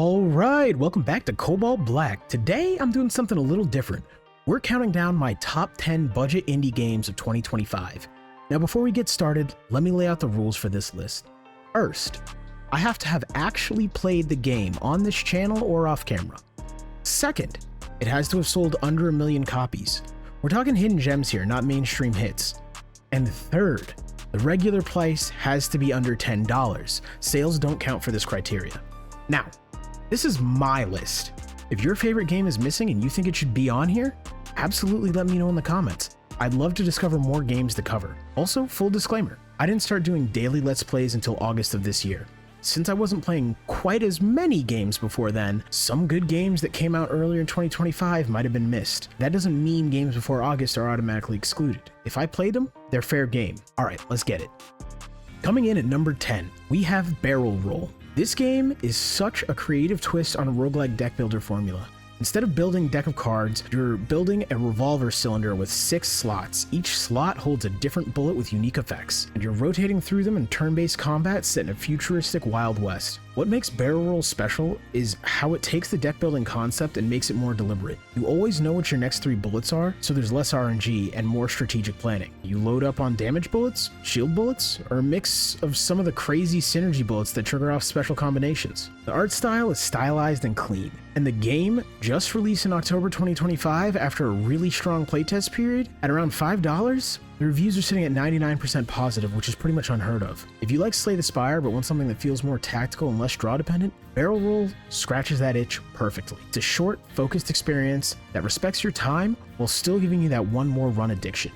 Alright, welcome back to Cobalt Black. Today I'm doing something a little different. We're counting down my top 10 budget indie games of 2025. Now before we get started, let me lay out the rules for this list. First, I have to have actually played the game on this channel or off camera. Second, it has to have sold under 1 million copies. We're talking hidden gems here, not mainstream hits. And third, the regular price has to be under $10. Sales don't count for this criteria. Now, this is my list. If your favorite game is missing and you think it should be on here, absolutely let me know in the comments. I'd love to discover more games to cover. Also, full disclaimer, I didn't start doing daily Let's Plays until August of this year. Since I wasn't playing quite as many games before then, some good games that came out earlier in 2025 might have been missed. That doesn't mean games before August are automatically excluded. If I played them, they're fair game. Alright, let's get it. Coming in at number 10, we have Barrel Roll. This game is such a creative twist on a roguelike deck builder formula. Instead of building a deck of cards, you're building a revolver cylinder with 6 slots. Each slot holds a different bullet with unique effects, and you're rotating through them in turn-based combat set in a futuristic Wild West. What makes Barrel Roll special is how it takes the deck building concept and makes it more deliberate. You always know what your next 3 bullets are, so there's less RNG and more strategic planning. You load up on damage bullets, shield bullets, or a mix of some of the crazy synergy bullets that trigger off special combinations. The art style is stylized and clean, and the game, just released in October 2025 after a really strong playtest period, at around $5, the reviews are sitting at 99% positive, which is pretty much unheard of. If you like Slay the Spire but want something that feels more tactical and less draw dependent, Barrel Roll scratches that itch perfectly. It's a short, focused experience that respects your time while still giving you that one more run addiction.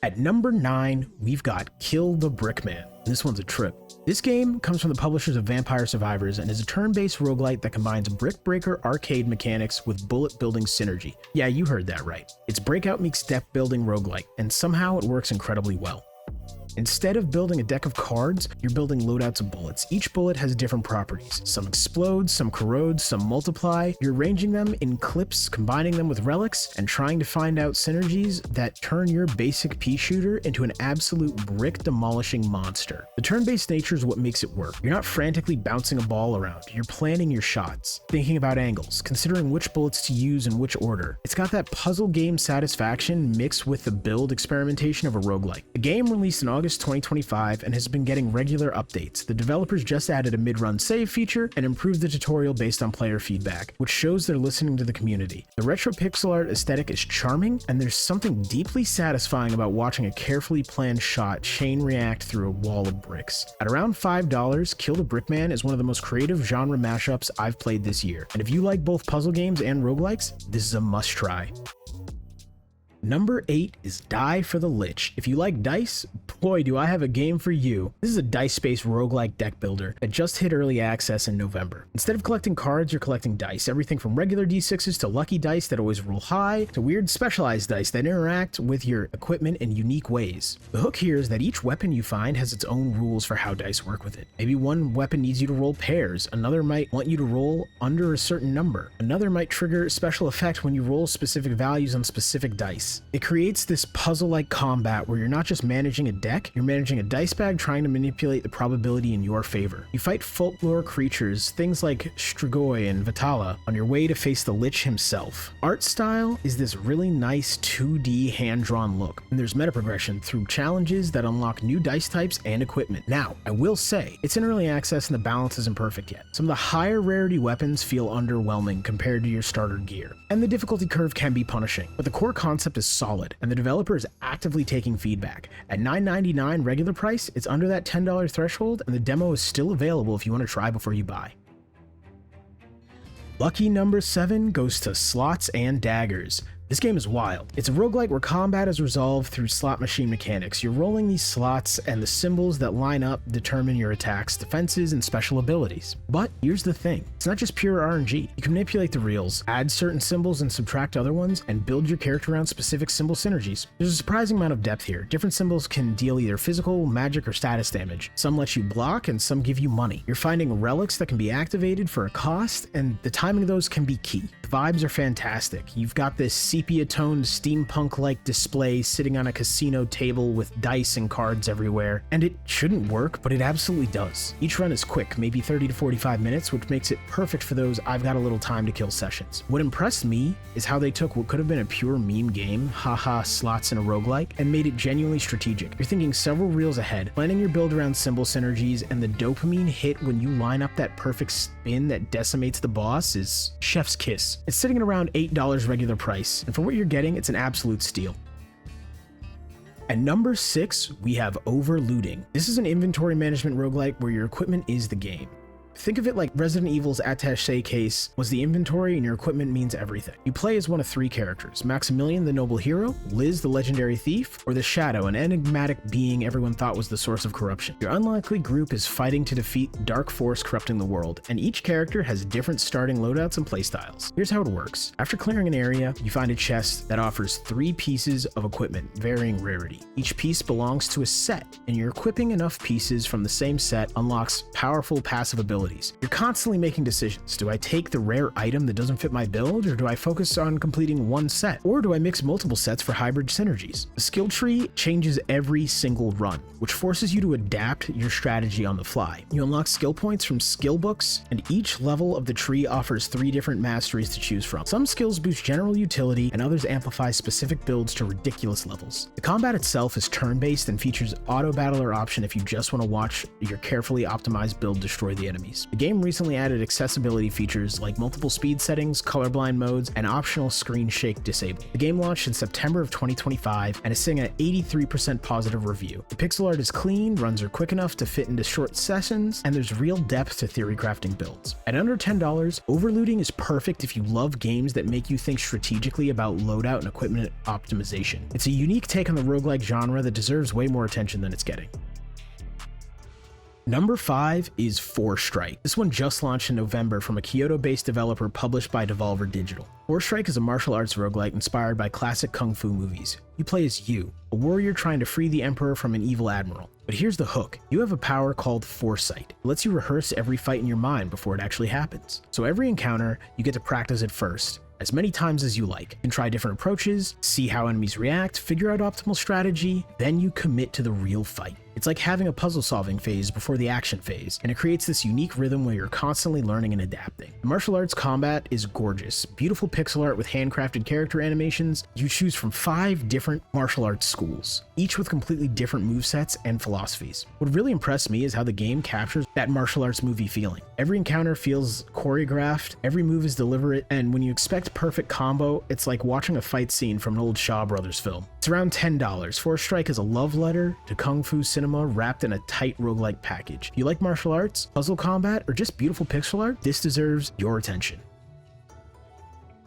At number 9, we've got Kill the Brickman. This one's a trip. This game comes from the publishers of Vampire Survivors and is a turn-based roguelite that combines brick breaker arcade mechanics with bullet building synergy. Yeah, you heard that right. It's Breakout meets deck building roguelite, and somehow it works incredibly well. Instead of building a deck of cards, you're building loadouts of bullets. Each bullet has different properties. Some explode, some corrode, some multiply. You're arranging them in clips, combining them with relics, and trying to find out synergies that turn your basic pea shooter into an absolute brick demolishing monster. The turn-based nature is what makes it work. You're not frantically bouncing a ball around. You're planning your shots, thinking about angles, considering which bullets to use in which order. It's got that puzzle game satisfaction mixed with the build experimentation of a roguelike. The game released in August 2025 and has been getting regular updates. The developers just added a mid-run save feature and improved the tutorial based on player feedback, which shows they're listening to the community. The retro pixel art aesthetic is charming, and there's something deeply satisfying about watching a carefully planned shot chain react through a wall of bricks. At around $5, Kill the Brickman is one of the most creative genre mashups I've played this year, and if you like both puzzle games and roguelikes, this is a must-try. Number 8 is Die For The Lich. If you like dice, boy do I have a game for you. This is a dice-based roguelike deck builder that just hit early access in November. Instead of collecting cards, you're collecting dice. Everything from regular d6s to lucky dice that always roll high, to weird specialized dice that interact with your equipment in unique ways. The hook here is that each weapon you find has its own rules for how dice work with it. Maybe one weapon needs you to roll pairs, another might want you to roll under a certain number, another might trigger a special effect when you roll specific values on specific dice. It creates this puzzle-like combat where you're not just managing a deck, you're managing a dice bag trying to manipulate the probability in your favor. You fight folklore creatures, things like Strigoi and Vitala, on your way to face the Lich himself. Art style is this really nice 2D hand-drawn look, and there's meta progression through challenges that unlock new dice types and equipment. Now, I will say, it's in early access and the balance isn't perfect yet. Some of the higher rarity weapons feel underwhelming compared to your starter gear, and the difficulty curve can be punishing, but the core concept is solid, and the developer is actively taking feedback. At $9.99 regular price, it's under that $10 threshold, and the demo is still available if you want to try before you buy. Lucky number 7 goes to Slots and Daggers. This game is wild. It's a roguelike where combat is resolved through slot machine mechanics. You're rolling these slots, and the symbols that line up determine your attacks, defenses, and special abilities. But here's the thing. It's not just pure RNG. You can manipulate the reels, add certain symbols and subtract other ones, and build your character around specific symbol synergies. There's a surprising amount of depth here. Different symbols can deal either physical, magic, or status damage. Some let you block, and some give you money. You're finding relics that can be activated for a cost, and the timing of those can be key. The vibes are fantastic. You've got this sepia-toned steampunk-like display sitting on a casino table with dice and cards everywhere, and it shouldn't work, but it absolutely does. Each run is quick, maybe 30 to 45 minutes, which makes it perfect for those I've got a little time to kill sessions. What impressed me is how they took what could have been a pure meme game, haha slots in a roguelike, and made it genuinely strategic. You're thinking several reels ahead, planning your build around symbol synergies, and the dopamine hit when you line up that perfect spin that decimates the boss is chef's kiss. It's sitting at around $8 regular price, and for what you're getting, it's an absolute steal. At number 6, we have Overlooting. This is an inventory management roguelike where your equipment is the game. Think of it like Resident Evil's attaché case was the inventory and your equipment means everything. You play as one of 3 characters: Maximilian, the noble hero, Liz, the legendary thief, or the Shadow, an enigmatic being everyone thought was the source of corruption. Your unlikely group is fighting to defeat dark force corrupting the world, and each character has different starting loadouts and playstyles. Here's how it works. After clearing an area, you find a chest that offers 3 pieces of equipment, varying rarity. Each piece belongs to a set, and you're equipping enough pieces from the same set unlocks powerful passive abilities. You're constantly making decisions. Do I take the rare item that doesn't fit my build, or do I focus on completing one set? Or do I mix multiple sets for hybrid synergies? The skill tree changes every single run, which forces you to adapt your strategy on the fly. You unlock skill points from skill books, and each level of the tree offers 3 different masteries to choose from. Some skills boost general utility, and others amplify specific builds to ridiculous levels. The combat itself is turn-based and features auto battler option if you just want to watch your carefully optimized build destroy the enemies. The game recently added accessibility features like multiple speed settings, colorblind modes, and optional screen shake disabled. The game launched in September of 2025 and is sitting at 83% positive review. The pixel art is clean, runs are quick enough to fit into short sessions, and there's real depth to theory crafting builds. At under $10, Overlooting is perfect if you love games that make you think strategically about loadout and equipment optimization. It's a unique take on the roguelike genre that deserves way more attention than it's getting. Number 5 is Forestrike. This one just launched in November from a Kyoto-based developer published by Devolver Digital. Forestrike is a martial arts roguelike inspired by classic kung fu movies. You play as you, a warrior trying to free the emperor from an evil admiral. But here's the hook. You have a power called Foresight. It lets you rehearse every fight in your mind before it actually happens. So every encounter, you get to practice it first, as many times as you like. You can try different approaches, see how enemies react, figure out optimal strategy, then you commit to the real fight. It's like having a puzzle-solving phase before the action phase, and it creates this unique rhythm where you're constantly learning and adapting. The martial arts combat is gorgeous. Beautiful pixel art with handcrafted character animations. You choose from 5 different martial arts schools, each with completely different movesets and philosophies. What really impressed me is how the game captures that martial arts movie feeling. Every encounter feels choreographed, every move is deliberate, and when you expect perfect combo, it's like watching a fight scene from an old Shaw Brothers film. It's around $10. Forestrike is a love letter to kung fu cinema wrapped in a tight roguelike package. If you like martial arts, puzzle combat, or just beautiful pixel art, this deserves your attention.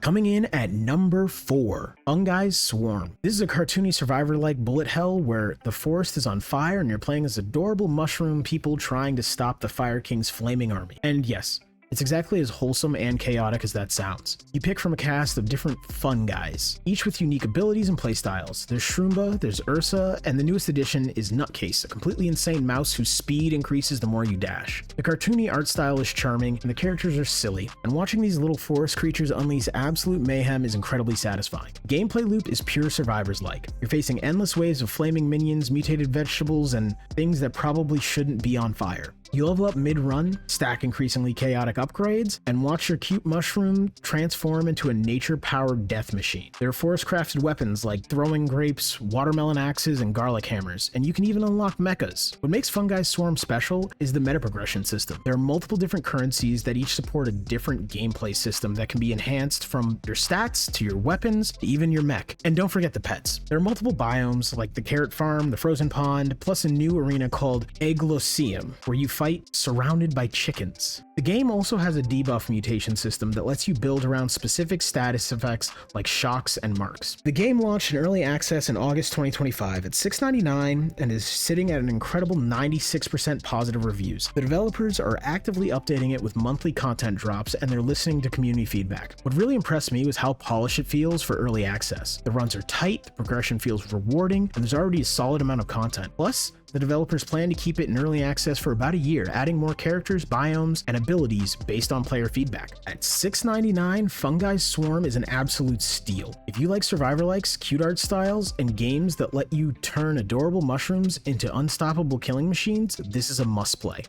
Coming in at number 4, Funguys Swarm. This is a cartoony survivor-like bullet hell where the forest is on fire and you're playing as adorable mushroom people trying to stop the Fire King's flaming army. And yes, it's exactly as wholesome and chaotic as that sounds. You pick from a cast of different fun guys, each with unique abilities and playstyles. There's Shroomba, there's Ursa, and the newest addition is Nutcase, a completely insane mouse whose speed increases the more you dash. The cartoony art style is charming, and the characters are silly, and watching these little forest creatures unleash absolute mayhem is incredibly satisfying. The gameplay loop is pure survivors-like. You're facing endless waves of flaming minions, mutated vegetables, and things that probably shouldn't be on fire. You level up mid-run, stack increasingly chaotic upgrades, and watch your cute mushroom transform into a nature-powered death machine. There are forest-crafted weapons like throwing grapes, watermelon axes, and garlic hammers, and you can even unlock mechas. What makes Funguys Swarm special is the meta progression system. There are multiple different currencies that each support a different gameplay system that can be enhanced from your stats to your weapons to even your mech. And don't forget the pets. There are multiple biomes like the carrot farm, the frozen pond, plus a new arena called Egloceum, where you fight surrounded by chickens. The game also has a debuff mutation system that lets you build around specific status effects like shocks and marks. The game launched in early access in August 2025 at $6.99 and is sitting at an incredible 96% positive reviews. The developers are actively updating it with monthly content drops, and they're listening to community feedback. What really impressed me was how polished it feels for early access. The runs are tight, the progression feels rewarding, and there's already a solid amount of content. Plus, The developers plan to keep it in early access for about a year, adding more characters, biomes, and abilities based on player feedback. At $6.99, Funguys Swarm is an absolute steal. If you like survivor-likes, cute art styles, and games that let you turn adorable mushrooms into unstoppable killing machines, this is a must-play.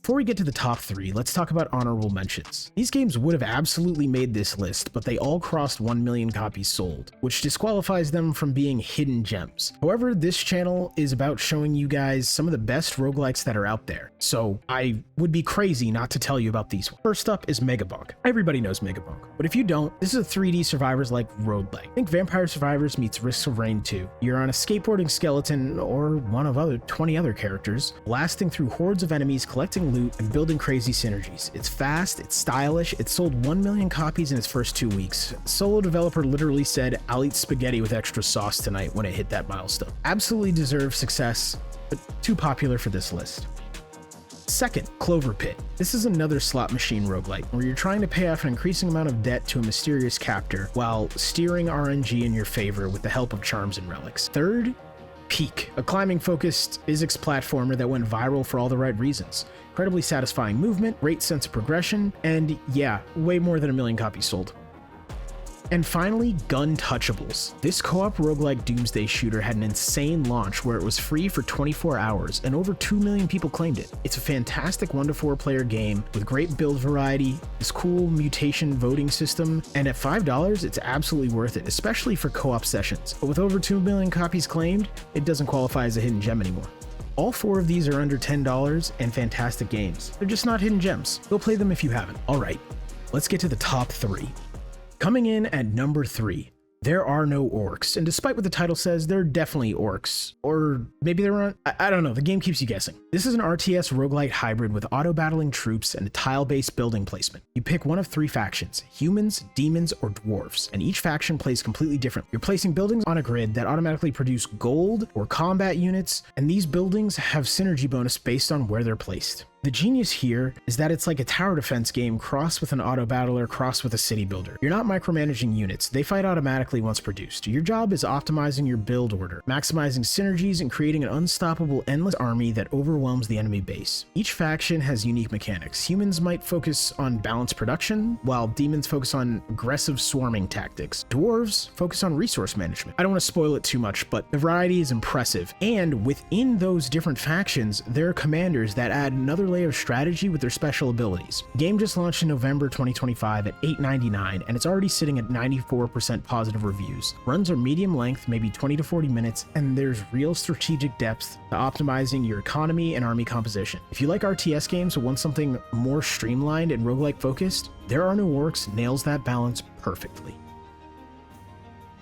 Before we get to the top 3, let's talk about honorable mentions. These games would have absolutely made this list, but they all crossed 1 million copies sold, which disqualifies them from being hidden gems. However, this channel is about showing you guys some of the best roguelikes that are out there, so I would be crazy not to tell you about these ones. First up is Megabonk. Everybody knows Megabonk, but if you don't, this is a 3D survivors-like roguelike. Think Vampire Survivors meets Risks of Rain 2. You're on a skateboarding skeleton, or one of 20 other characters, blasting through hordes of enemies, collecting loot, and building crazy synergies. It's fast, it's stylish, it sold 1 million copies in its first 2 weeks. Solo developer literally said, "I'll eat spaghetti with extra sauce tonight" when it hit that milestone. Absolutely deserves success, but too popular for this list. Second, CloverPit. This is another slot machine roguelike, where you're trying to pay off an increasing amount of debt to a mysterious captor while steering RNG in your favor with the help of charms and relics. Third, Peak, a climbing-focused physics platformer that went viral for all the right reasons. Incredibly satisfying movement, great sense of progression, and yeah, way more than 1 million copies sold. And finally, Guntouchables. This co-op roguelike doomsday shooter had an insane launch where it was free for 24 hours and over 2 million people claimed it. It's a fantastic 1 to 4 player game with great build variety, this cool mutation voting system, and at $5 it's absolutely worth it, especially for co-op sessions. But with over 2 million copies claimed, it doesn't qualify as a hidden gem anymore. All 4 of these are under $10 and fantastic games. They're just not hidden gems. Go play them if you haven't. Alright, let's get to the top 3. Coming in at number 3, there are no orcs, and despite what the title says, they're definitely orcs. Or maybe there aren't, I don't know, the game keeps you guessing. This is an RTS roguelite hybrid with auto-battling troops and a tile-based building placement. You pick one of 3 factions, humans, demons, or dwarves, and each faction plays completely different. You're placing buildings on a grid that automatically produce gold or combat units, and these buildings have synergy bonus based on where they're placed. The genius here is that it's like a tower defense game crossed with an auto battler crossed with a city builder. You're not micromanaging units, they fight automatically once produced. Your job is optimizing your build order, maximizing synergies, and creating an unstoppable endless army that overwhelms the enemy base. Each faction has unique mechanics. Humans might focus on balanced production, while demons focus on aggressive swarming tactics. Dwarves focus on resource management. I don't want to spoil it too much, but the variety is impressive, and within those different factions, there are commanders that add another layer of strategy with their special abilities. The game just launched in November 2025 at $8.99, and it's already sitting at 94% positive reviews. Runs are medium length, maybe 20 to 40 minutes, and there's real strategic depth to optimizing your economy and army composition. If you like RTS games but want something more streamlined and roguelike focused, There Are No Orcs nails that balance perfectly.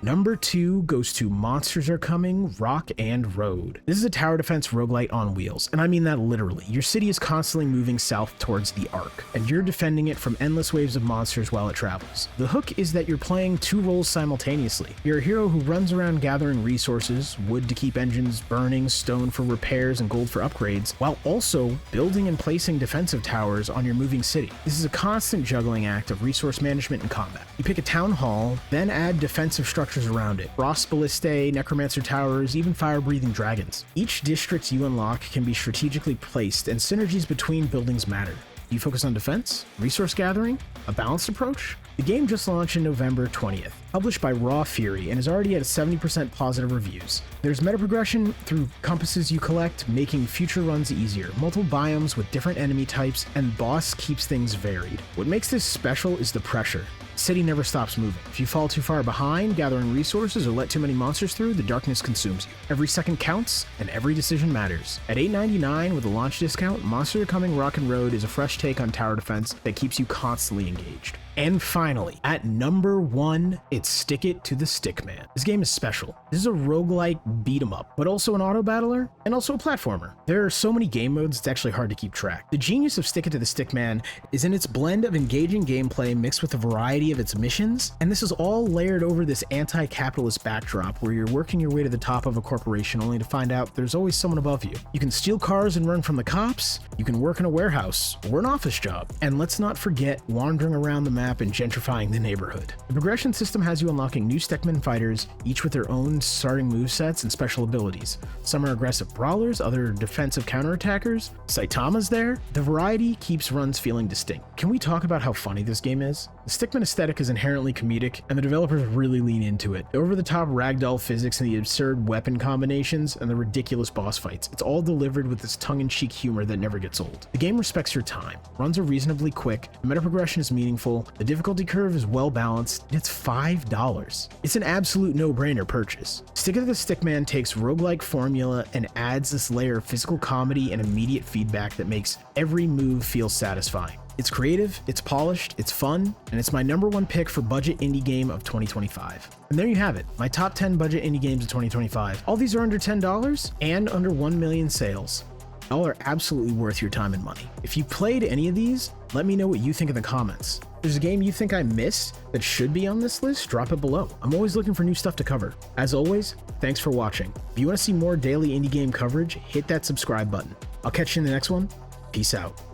Number 2 goes to Monsters Are Coming, Rock and Road. This is a tower defense roguelite on wheels, and I mean that literally. Your city is constantly moving south towards the Arc, and you're defending it from endless waves of monsters while it travels. The hook is that you're playing 2 roles simultaneously. You're a hero who runs around gathering resources, wood to keep engines burning, stone for repairs, and gold for upgrades, while also building and placing defensive towers on your moving city. This is a constant juggling act of resource management and combat. You pick a town hall, then add defensive structures around it. Frost Ballistae, Necromancer Towers, even fire-breathing dragons. Each district you unlock can be strategically placed, and synergies between buildings matter. Do you focus on defense, resource gathering, a balanced approach? The game just launched in November 20th, published by Raw Fury, and is already at 70% positive reviews. There's meta progression through compasses you collect, making future runs easier, multiple biomes with different enemy types, and boss keeps things varied. What makes this special is the pressure. City never stops moving. If you fall too far behind gathering resources or let too many monsters through, the darkness consumes you. Every second counts, and every decision matters. At $8.99 with a launch discount, Monsters Are Coming Rock and Road is a fresh take on tower defense that keeps you constantly engaged. And finally, at number 1, it's Stick It to the Stickman. This game is special. This is a roguelike beat 'em up, but also an auto battler and also a platformer. There are so many game modes, it's actually hard to keep track. The genius of Stick It to the Stickman is in its blend of engaging gameplay mixed with the variety of its missions, and this is all layered over this anti-capitalist backdrop where you're working your way to the top of a corporation only to find out there's always someone above you. You can steal cars and run from the cops, you can work in a warehouse or an office job, and let's not forget wandering around the map map and gentrifying the neighborhood. The progression system has you unlocking new Stickman fighters, each with their own starting movesets and special abilities. Some are aggressive brawlers, other defensive counterattackers. Saitama's there. The variety keeps runs feeling distinct. Can we talk about how funny this game is? The Stickman aesthetic is inherently comedic, and the developers really lean into it. The over-the-top ragdoll physics and the absurd weapon combinations and the ridiculous boss fights. It's all delivered with this tongue-in-cheek humor that never gets old. The game respects your time. Runs are reasonably quick, the meta progression is meaningful, the difficulty curve is well balanced, and it's $5. It's an absolute no-brainer purchase. Stick of the Stickman takes roguelike formula and adds this layer of physical comedy and immediate feedback that makes every move feel satisfying. It's creative, it's polished, it's fun, and it's my #1 pick for budget indie game of 2025. And there you have it, my top 10 budget indie games of 2025. All these are under $10 and under 1 million sales. All are absolutely worth your time and money. If you played any of these, let me know what you think in the comments. If there's a game you think I missed that should be on this list, drop it below. I'm always looking for new stuff to cover. As always, thanks for watching. If you want to see more daily indie game coverage, hit that subscribe button. I'll catch you in the next one. Peace out.